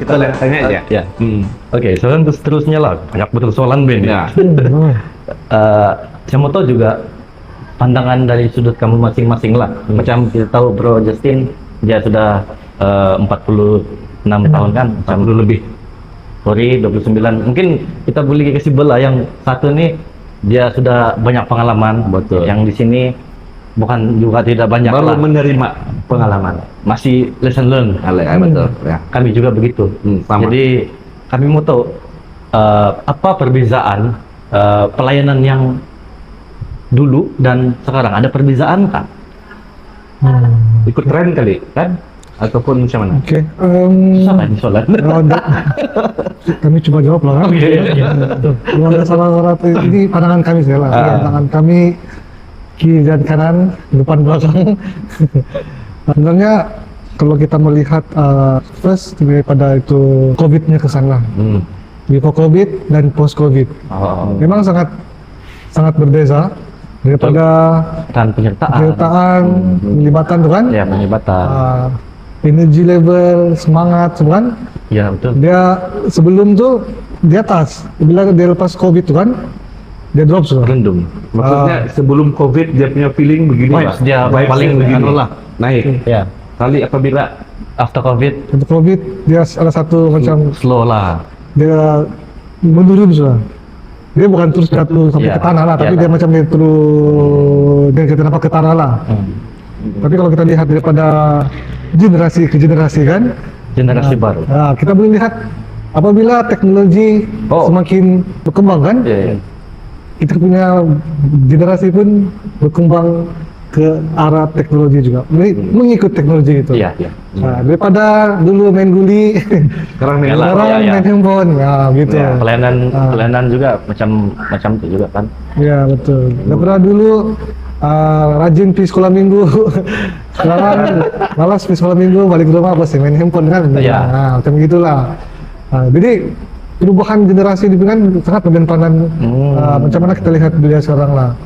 kita tanya aja. Ya. Oke, seterusnya lah banyak persoalan Ben. Ya. Saya mau tahu juga pandangan dari sudut kamu masing-masing lah. Macam kita tahu Bro Justin dia sudah 46 tahun kan, 40 lebih. Sorry 29. Mungkin kita boleh kasih belah yang satu nih dia sudah banyak pengalaman. Betul. Yang di sini bukan juga tidak banyak Baru lah. menerima pengalaman. Masih lesson learn. Betul. Ya. Kami juga begitu. Sama. Jadi kami mau tahu apa perbedaan pelayanan yang dulu dan sekarang, ada perbedaan kan? Ikut tren kali kan? Ataupun macam mana? Oke, Sama di solat. kami coba jawab lah kan. Iya. Kalau ada salah ini pandangan kami saya lah. Pandangan kami kiri dan kanan, depan belakang. Sebenarnya kalau kita melihat first daripada itu COVID-nya ke sana, before COVID dan post COVID, memang sangat berbeza daripada Dan penyertaan, pelibatan tuh kan, ya penglibatan. energy level, semangat, semua kan. Ya betul. Dia sebelum tuh di atas, bila dia lepas COVID tuh kan, dia drop sudah. Rendung. Maksudnya sebelum COVID dia punya feeling begini Vibes Pak. dia Vibes paling begini. anu lah. Naik. Ya. Kali apabila After COVID Untuk COVID dia ada satu macam slow lah. dia menurun sudah. Dia bukan terus jatuh sampai Iya. ke tanah lah, tapi Iya. dia macam dia turun, dia kita nampak ke tanah lah. Tapi kalau kita lihat daripada generasi ke generasi kan, Generasi baru. nah, kita boleh lihat apabila teknologi semakin berkembang kan, Ya. kita punya generasi pun berkembang ke arah teknologi juga, mengikut teknologi itu. Iya, iya. Nah, daripada dulu main guli, sekarang nih Yalah. sekarang iya. main handphone, ya gitu. Ya, pelayanan juga macam itu juga kan. Ya betul. Daripada dulu rajin pergi sekolah minggu, sekarang malas pergi sekolah minggu, balik ke rumah pasti main handphone kan. Iya. Nah, macam gitulah. Jadi perubahan generasi ini kan sangat peranan macam mana kita lihat dunia sekarang lah.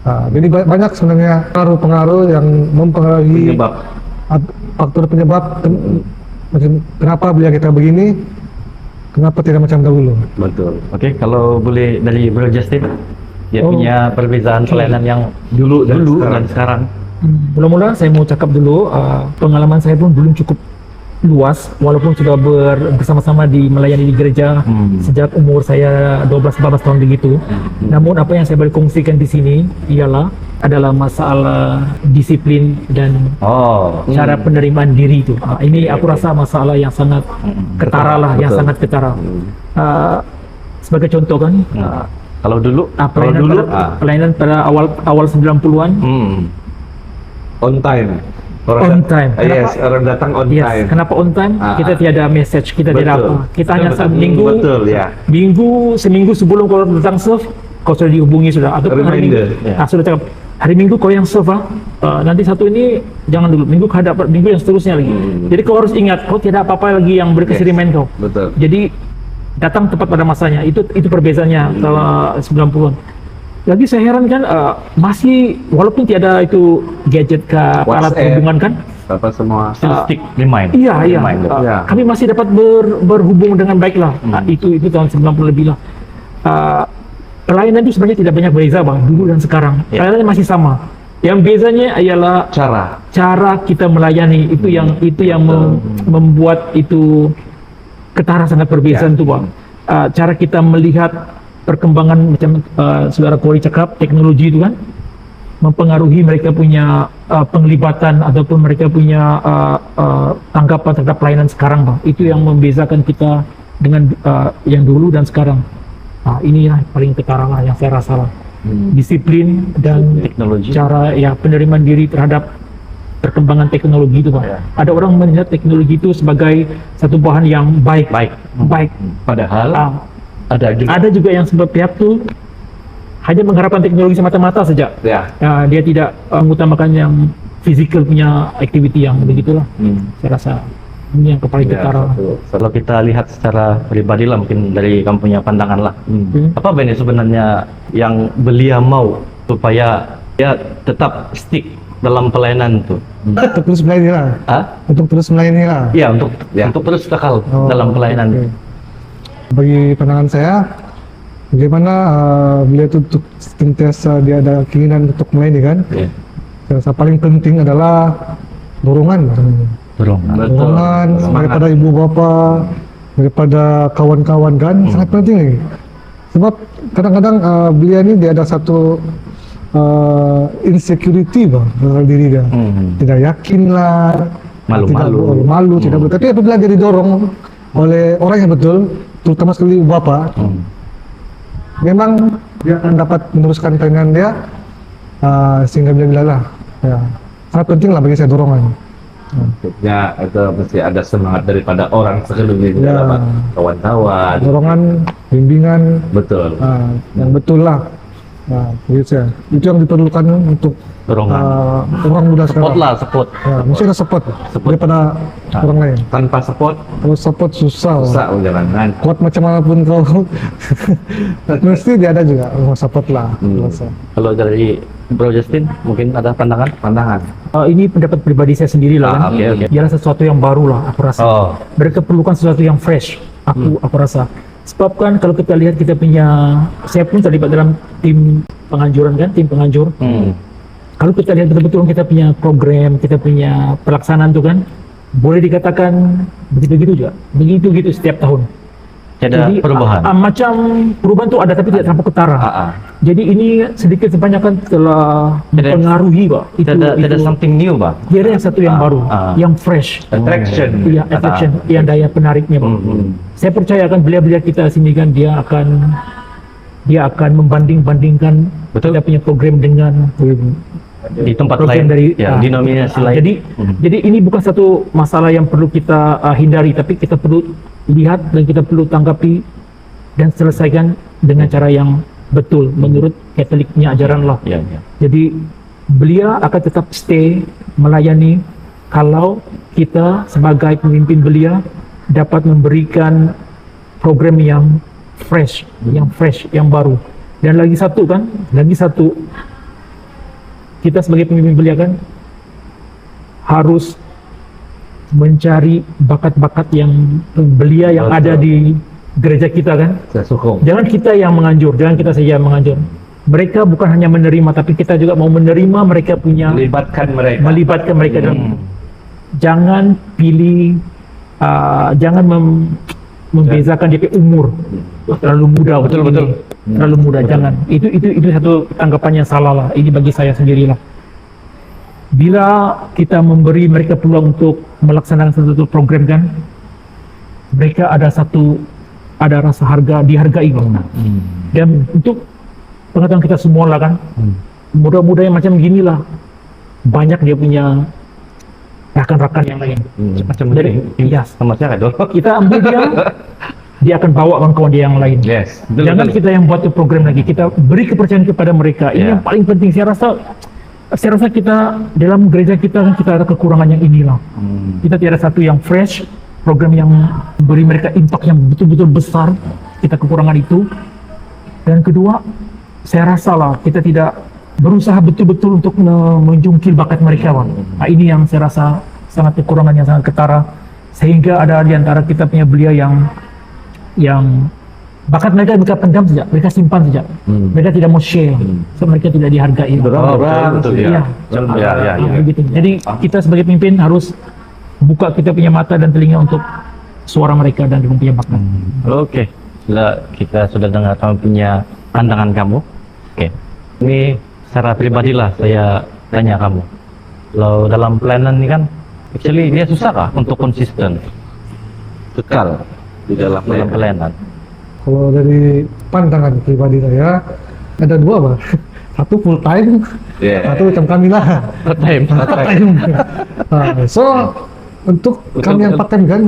Jadi banyak sebenarnya pengaruh yang mempengaruhi penyebab. Faktor penyebab macam kenapa belia kita begini, kenapa tidak macam dahulu. Betul. Oke, kalau boleh dari Bro Justin, dia Oh. punya perbedaan pelayanan yang Dulu dan sekarang. Mula-mula saya mau cakap dulu, pengalaman saya pun belum cukup luas, walaupun sudah bersama-sama melayani di gereja sejak umur saya 12-14 tahun begitu. Namun apa yang saya boleh kongsikan di sini adalah masalah disiplin dan cara penerimaan diri itu. Ini aku rasa masalah yang sangat ketara lah, yang sangat ketara. Sebagai contoh kan, Kalau dulu, pelayanan pada awal 90-an, on time. On time. Yes, orang datang on yes. time. Kenapa on time? Kita tiada message, kita Betul. tidak apa. Kita hanya seminggu, seminggu sebelum kau datang serve, kau sudah dihubungi sudah. Atau hari Minggu, sudah cakap hari Minggu kau yang serve nanti satu ini jangan dulu. Minggu hadap minggu yang seterusnya lagi. Jadi kau harus ingat, kau tidak apa-apa lagi yang berkesiriman kau. Betul. Jadi datang tepat pada masanya. Itu perbezaannya kalau 90-an. Lagi saya heran kan, masih walaupun tiada itu gadget ke alat hubungan kan, apa semua stick remind. Iya. Ya. Kami masih dapat berhubung dengan baik lah. Itu tahun 90 lebih lah. Pelayanan itu sebenarnya tidak banyak beza bang, dulu dan sekarang. Pelayanannya masih sama. Yang bezanya ialah cara kita melayani itu yang membuat itu ketara sangat berbeza itu bang. Cara kita melihat perkembangan macam saudara Kori cakap, teknologi itu kan mempengaruhi mereka punya penglibatan ataupun mereka punya tanggapan terhadap pelayanan sekarang bang. Itu yang membezakan kita dengan yang dulu dan sekarang. Ini yang paling ketara lah yang saya rasa lah. Disiplin dan teknologi, cara penerimaan diri terhadap perkembangan teknologi itu bang. Ada orang melihat teknologi itu sebagai satu bahan yang baik. Padahal ada juga yang sebab pihak tuh hanya mengharapkan teknologi semata-mata saja. Dia tidak mengutamakan yang physical punya activity yang begitulah. Saya rasa ini yang paling ketara. Kalau kita lihat secara pribadi lah, mungkin dari kamu punya pandangan lah. Apa sebenarnya yang belia mau supaya dia tetap stick dalam pelayanan tuh? Untuk terus melayani lah. Hah? Untuk terus melayani lah. Iya, untuk Ya. terus kekal Oh, dalam pelayanan. oke. Bagi pandangan saya, bagaimana beliau itu untuk senantiasa dia ada keinginan untuk melayani kan. Iya. Saya rasa paling penting adalah dorongan. Dorongan. Betul. Dorongan Semangat. daripada ibu bapa, daripada kawan-kawan kan, sangat penting nih. Sebab kadang-kadang beliau ini dia ada satu insecurity bang dalam diri dia. Tidak yakin lah, Malu-malu. malu, tidak betul. Tapi apabila dia didorong oleh orang yang betul, terutama sekali ibu bapa, memang dia akan dapat meneruskan pelayanan dia sehingga bila lah. Ya, sangat penting lah bagi saya dorongan. Ya, itu mesti ada semangat daripada orang sekelilingnya, Ya. dapat kawan-kawan. Dorongan, bimbingan, Betul. yang betul lah. Nah, begitu ya. Itu yang diperlukan untuk Dorongan. orang muda Support sekarang. lah, support. Ya, mesti ada support Support. daripada orang lain. Tanpa support, Kalau support susah. susah jangan. Kuat macam manapun kau, mesti dia ada juga support lah. Rasa. Kalau dari Bro Justin, mungkin ada pandangan? Ini pendapat pribadi saya sendiri lah kan. Oke. Ialah sesuatu yang baru lah aku rasa. Oh, Mereka perlukan sesuatu yang fresh. Aku rasa. Sebab kan kalau kita lihat kita punya, saya pun terlibat dalam tim penganjuran kan, tim penganjur. Kalau kita lihat betul-betul kita punya program, kita punya pelaksanaan tuh kan, boleh dikatakan begitu-gitu juga, begitu-gitu setiap tahun. ada perubahan. Macam perubahan tuh ada tapi tidak terlalu ketara. Jadi ini sedikit sebanyak kan telah mempengaruhi Pak. Tidak something new, Pak. Dia ada yang satu yang baru, yang fresh. Attraction. Iya, attraction, yang daya penariknya Pak. Saya percaya kan beliau-beliau kita sini kan dia akan membanding-bandingkan kita punya program dengan Di tempat program lain, dari denominasi lain. Jadi ini bukan satu masalah yang perlu kita hindari, tapi kita perlu lihat dan kita perlu tanggapi dan selesaikan dengan cara yang betul menurut Katoliknya ajaran lah. Jadi beliau akan tetap stay melayani kalau kita sebagai pemimpin beliau dapat memberikan program yang fresh, yang baru. Dan lagi satu kita sebagai pemimpin beliau kan harus mencari bakat-bakat yang belia yang ada di gereja kita kan. Saya sokong. Jangan kita yang menganjur, jangan kita saja yang menganjur. Mereka bukan hanya menerima, tapi kita juga mau menerima mereka punya, melibatkan mereka dalam. Jangan pilih, jangan membezakan dia umur. Terlalu muda, betul. Terlalu muda, jangan. Itu satu tanggapan yang salah lah. Ini bagi saya sendirilah. Bila kita memberi mereka peluang untuk melaksanakan satu program kan, mereka ada rasa harga, dihargai bang. Dan untuk pengetahuan kita semua lah kan, muda-muda yang macam gini lah, banyak dia punya rakan-rakan yang lain. Macam Dari, ini, sama saya dong. kita ambil dia akan bawa kawan-kawan dia yang lain. Yes. Jangan kita yang buat program lagi, kita beri kepercayaan kepada mereka. Ini yang paling penting. Saya rasa kita dalam gereja kita kan kita ada kekurangan yang inilah. Kita tidak ada satu yang fresh, program yang beri mereka impact yang betul-betul besar. Kita kekurangan itu. Dan kedua, saya rasa lah kita tidak berusaha betul-betul untuk menjungkil bakat mereka, Bang. Nah, ini yang saya rasa sangat kekurangan yang sangat ketara. Sehingga ada di antara kita punya belia yang bakat mereka pendam saja, mereka simpan saja. Mereka tidak mau share, so mereka tidak dihargai. Betul. Begitu. Jadi kita sebagai pemimpin harus buka kita punya mata dan telinga untuk suara mereka dan punya bakat. Oke. Kita sudah dengar kamu punya pandangan kamu. Oke. Ini secara pribadi lah saya tanya kamu. Kalau dalam pelayanan ini kan, actually dia susah kah untuk konsisten Kekal di dalam pelayanan? Kalau dari pandangan pribadi saya ada dua Bang. Satu full time, satu macam kami lah. Part time. So untuk kami yang part time kan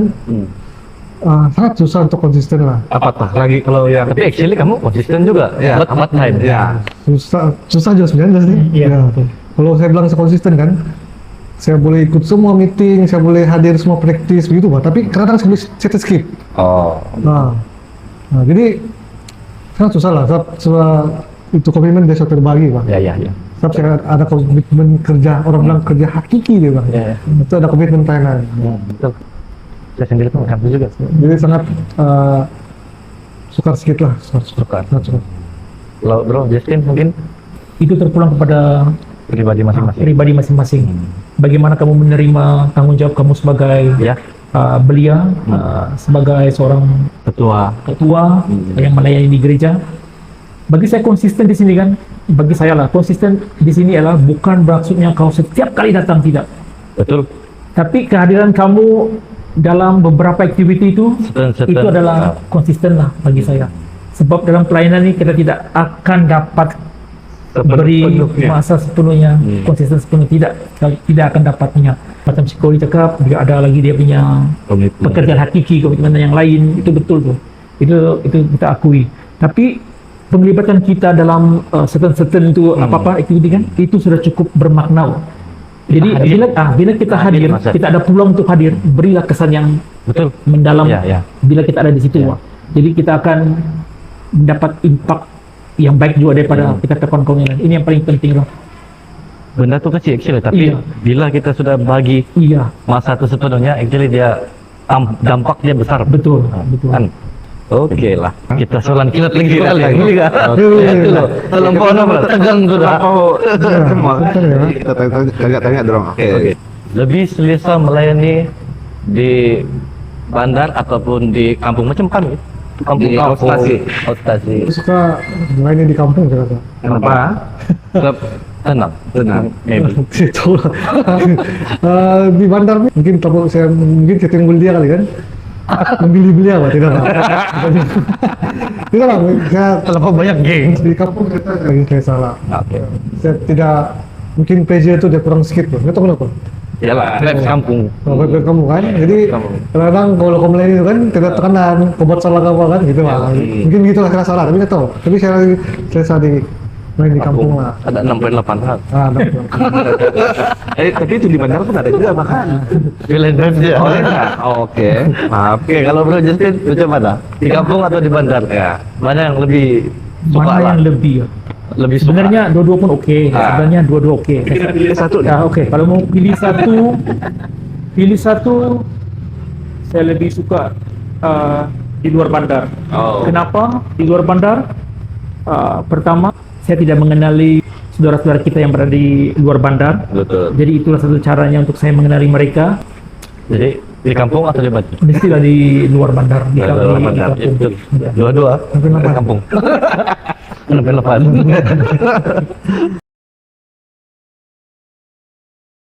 sangat susah untuk konsisten lah. Apatah lagi kalau yang Tapi actually kamu konsisten juga buat part time. Susah juga sebenarnya sih. Kalau saya bilang saya konsisten kan, saya boleh ikut semua meeting, saya boleh hadir semua praktis begitu Pak. Tapi kadang-kadang saya skip. Nah, jadi sangat susah lah. Itu komitmen desa terbagi Pak. Sebab saya ada komitmen kerja, orang bilang kerja hakiki dia bang. Ya, ya. Itu ada komitmen pelayanan. Betul. Saya sendiri pun kampus juga. Jadi sangat sukar sedikit lah, Sukar. sangat sukar. Kalau Bro Justin mungkin Itu terpulang kepada pribadi masing-masing. pribadi masing-masing. Bagaimana kamu menerima tanggung jawab kamu sebagai Ya, belia, sebagai seorang ketua. ketua yang melayani di gereja. Bagi saya konsisten di sini kan, bagi saya lah konsisten di sini adalah bukan maksudnya kau setiap kali datang, tidak. Betul. Tapi kehadiran kamu dalam beberapa aktiviti itu Certain. itu adalah konsisten lah bagi saya. Sebab dalam pelayanan ini kita tidak akan dapat beri masa sepenuhnya, konsisten sepenuhnya, tidak akan dapatnya. Macam psikologi cakap, juga ada lagi dia punya pekerjaan hakiki, komitmen yang lain, itu betul tuh. Itu kita akui. Tapi penglibatan kita dalam certain itu apa-apa aktiviti kan, itu sudah cukup bermakna. Jadi bila kita hadir, masa. kita ada peluang untuk hadir, berilah kesan yang Betul. mendalam. Ya, ya. Bila kita ada di situ, Wak. Jadi kita akan mendapat impact yang baik juga daripada kita kawan-kawan yang lain. Ini yang paling penting lah. Benda tuh kecil actually, tapi Iya. bila kita sudah bagi Iya, masa itu sepenuhnya, actually dia dampaknya besar. betul, betul. Kan? Oke lah. Kita soalan kilat lagi Kilat kali. lagi. Iya. Itu loh. Tolong tegang sudah. Semua. Kita tanya dong. Oke. Lebih selesa melayani di bandar ataupun di kampung macam kami. Di outstasi. Outstasi. Aku suka melayani di kampung saya rasa. Kenapa? Sebab Tenang. tenang. Maybe. Itu lah. Di bandar nih, mungkin saya tinggul dia kali kan. Memilih beliau, Pak, tidak lah. Tidak lah, saya Terlalu banyak geng. di kampung saya salah. Oke. Saya tidak, mungkin PJ itu dia kurang sedikit, Bro. Nggak tahu kenapa. Yalah, vibes kampung. Kalau baik kamu kan, jadi kadang-kadang kalau kamu lain itu kan tidak tekanan, kau buat salah apa kan, gitu lah. Mungkin gitu lah saya salah, tapi nggak tahu. Tapi saya di main di kampung lah. Ada 6.8 hal. Ah, betul. tapi itu di bandara pun ada juga makan. Pilihan drive dia. Oh, iya. Oh, oke. Maaf. Oke, kalau Bro Justin, itu mana? Di kampung atau di bandar? Ya. Mana yang lebih suka Mana lah? yang lebih? Lebih suka? Sebenarnya dua-dua pun oke. Sebenarnya dua-dua oke. Kita pilih satu. Ya, oke. Kalau mau pilih satu, saya lebih suka di luar bandar. Oh. Kenapa di luar bandar? Pertama, saya tidak mengenali saudara-saudara kita yang berada di luar bandar. Betul. Jadi itulah satu caranya untuk saya mengenali mereka. Jadi di kampung atau di bandar? Mestilah di luar bandar, di Luar kampung. bandar, Di kampung. Ya. Dua-dua. Di kampung. 6.8.